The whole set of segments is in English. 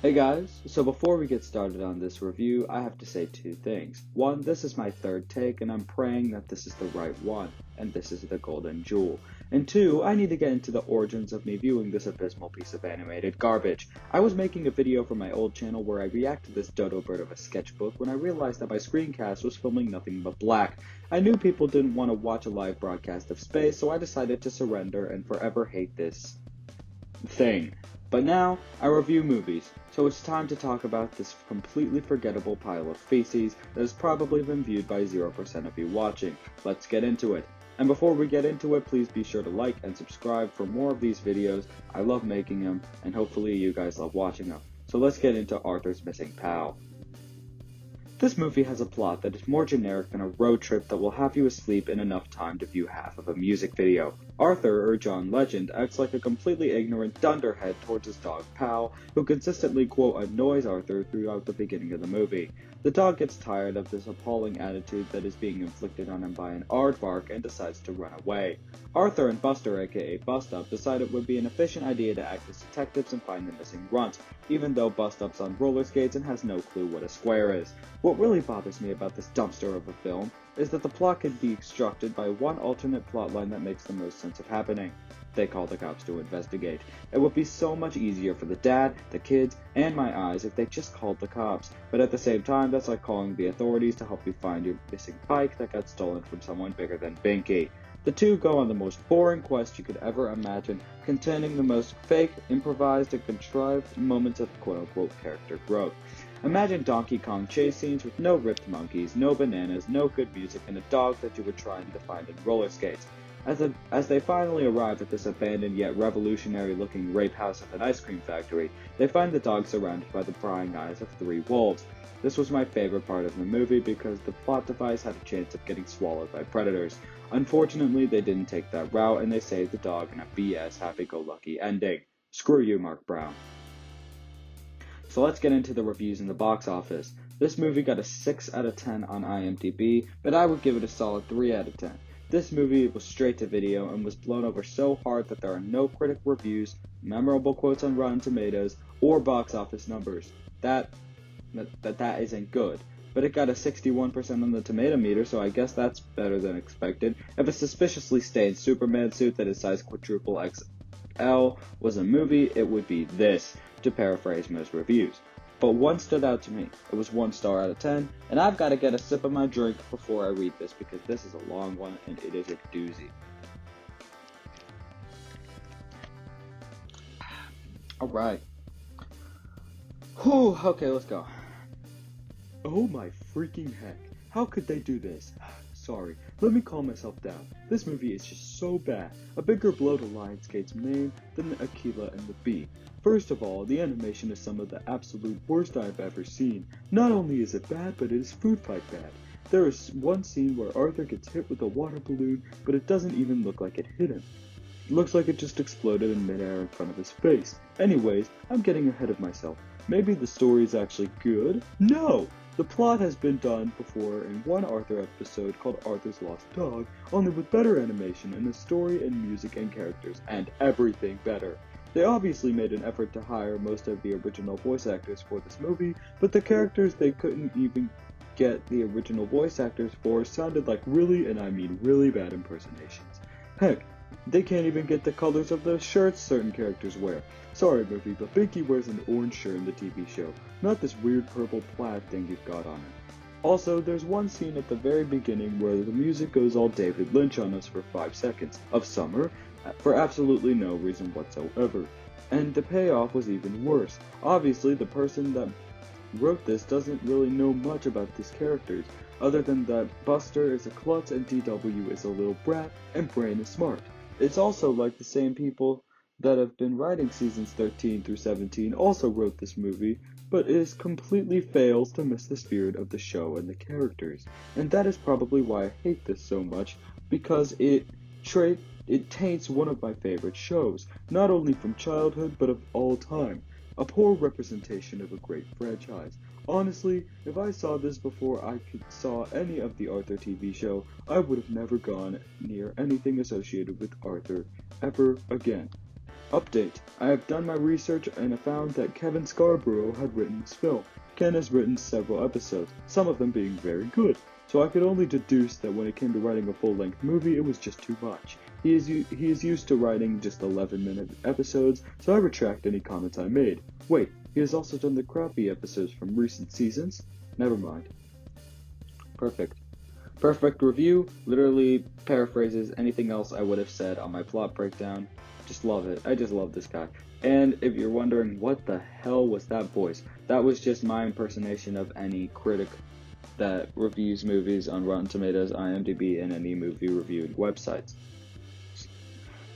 Hey guys, so before we get started on this review, I have to say two things. One, this is my third take, and I'm praying that this is the right one, and this is the golden jewel. And two, I need to get into the origins of me viewing this abysmal piece of animated garbage. I was making a video for my old channel where I react to this dodo bird of a sketchbook when I realized that my screencast was filming nothing but black. I knew people didn't want to watch a live broadcast of space, so I decided to surrender and forever hate this thing. But now, I review movies, so it's time to talk about this completely forgettable pile of feces that has probably been viewed by 0% of you watching. Let's get into it. And before we get into it, please be sure to like and subscribe for more of these videos. I love making them, and hopefully you guys love watching them. So let's get into Arthur's Missing Pal. This movie has a plot that is more generic than a road trip that will have you asleep in enough time to view half of a music video. Arthur, or John Legend, acts like a completely ignorant dunderhead towards his dog Pal, who consistently, quote, annoys Arthur throughout the beginning of the movie. The dog gets tired of this appalling attitude that is being inflicted on him by an aardvark and decides to run away. Arthur and Buster, aka Bust-Up, decide it would be an efficient idea to act as detectives and find the missing runt, even though Bust-Up's on roller skates and has no clue what a square is. What really bothers me about this dumpster of a film is that the plot could be constructed by one alternate plotline that makes the most sense of happening. They call the cops to investigate. It would be so much easier for the dad, the kids, and my eyes if they just called the cops, but at the same time that's like calling the authorities to help you find your missing bike that got stolen from someone bigger than Binky. The two go on the most boring quest you could ever imagine, containing the most fake, improvised, and contrived moments of quote-unquote character growth. Imagine Donkey Kong chase scenes with no ripped monkeys, no bananas, no good music, and a dog that you were trying to find in roller skates. As they finally arrive at this abandoned yet revolutionary-looking rape house at an ice cream factory, they find the dog surrounded by the prying eyes of three wolves. This was my favorite part of the movie because the plot device had a chance of getting swallowed by predators. Unfortunately, they didn't take that route and they saved the dog in a BS happy-go-lucky ending. Screw you, Mark Brown. So let's get into the reviews in the box office. This movie got a 6 out of 10 on IMDb, but I would give it a solid 3 out of 10. This movie was straight to video and was blown over so hard that there are no critic reviews, memorable quotes on Rotten Tomatoes, or box office numbers. That isn't good. But it got a 61% on the tomato meter, so I guess that's better than expected. If a suspiciously stained Superman suit that is size quadruple XL was a movie, it would be this, to paraphrase most reviews. But one stood out to me. It was 1 star out of 10, and I've got to get a sip of my drink before I read this because this is a long one and it is a doozy. Alright. Whew, okay, let's go. Oh my freaking heck. How could they do this? Sorry, let me calm myself down. This movie is just so bad. A bigger blow to Lionsgate's mane than the Aquila and the Bee. First of all, the animation is some of the absolute worst I've ever seen. Not only is it bad, but it is food fight bad. There is one scene where Arthur gets hit with a water balloon, but it doesn't even look like it hit him. It looks like it just exploded in midair in front of his face. Anyways, I'm getting ahead of myself. Maybe the story is actually good? No! The plot has been done before in one Arthur episode called Arthur's Lost Dog, only with better animation and a story and music and characters, and everything better. They obviously made an effort to hire most of the original voice actors for this movie, but the characters they couldn't even get the original voice actors for sounded like really, and I mean really bad impersonations. Heck, they can't even get the colors of the shirts certain characters wear. Sorry movie, but Binky wears an orange shirt in the TV show, not this weird purple plaid thing you've got on it. Also, there's one scene at the very beginning where the music goes all David Lynch on us for 5 seconds of summer, for absolutely no reason whatsoever. And the payoff was even worse. Obviously, the person that wrote this doesn't really know much about these characters, other than that Buster is a klutz and DW is a little brat and Brain is smart. It's also like the same people that have been writing seasons 13 through 17 also wrote this movie, but it completely fails to miss the spirit of the show and the characters. And that is probably why I hate this so much, because it taints one of my favorite shows, not only from childhood but of all time. A poor representation of a great franchise. Honestly, if I saw this before I saw any of the Arthur TV show, I would have never gone near anything associated with Arthur ever again. Update. I have done my research and have found that Kevin Scarborough had written this film. Ken has written several episodes, some of them being very good, so I could only deduce that when it came to writing a full-length movie, it was just too much. He is used to writing just 11-minute episodes, so I retract any comments I made. Wait, he has also done the crappy episodes from recent seasons? Never mind. Perfect. Perfect review, literally paraphrases anything else I would have said on my plot breakdown. Just love it. I just love this guy. And if you're wondering what the hell was that voice, that was just my impersonation of any critic that reviews movies on Rotten Tomatoes, IMDb, and any movie reviewing websites.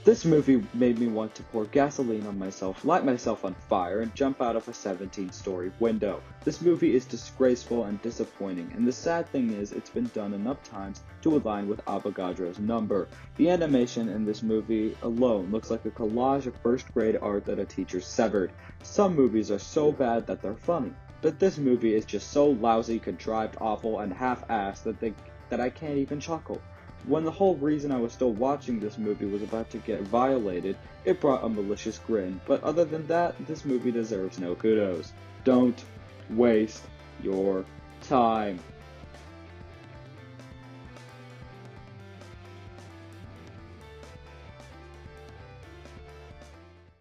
This movie made me want to pour gasoline on myself, light myself on fire, and jump out of a 17-story window. This movie is disgraceful and disappointing, and the sad thing is it's been done enough times to align with Avogadro's number. The animation in this movie alone looks like a collage of first-grade art that a teacher severed. Some movies are so bad that they're funny, but this movie is just so lousy, contrived, awful, and half-assed that I can't even chuckle. When the whole reason I was still watching this movie was about to get violated, it brought a malicious grin, but other than that, this movie deserves no kudos. Don't waste your time.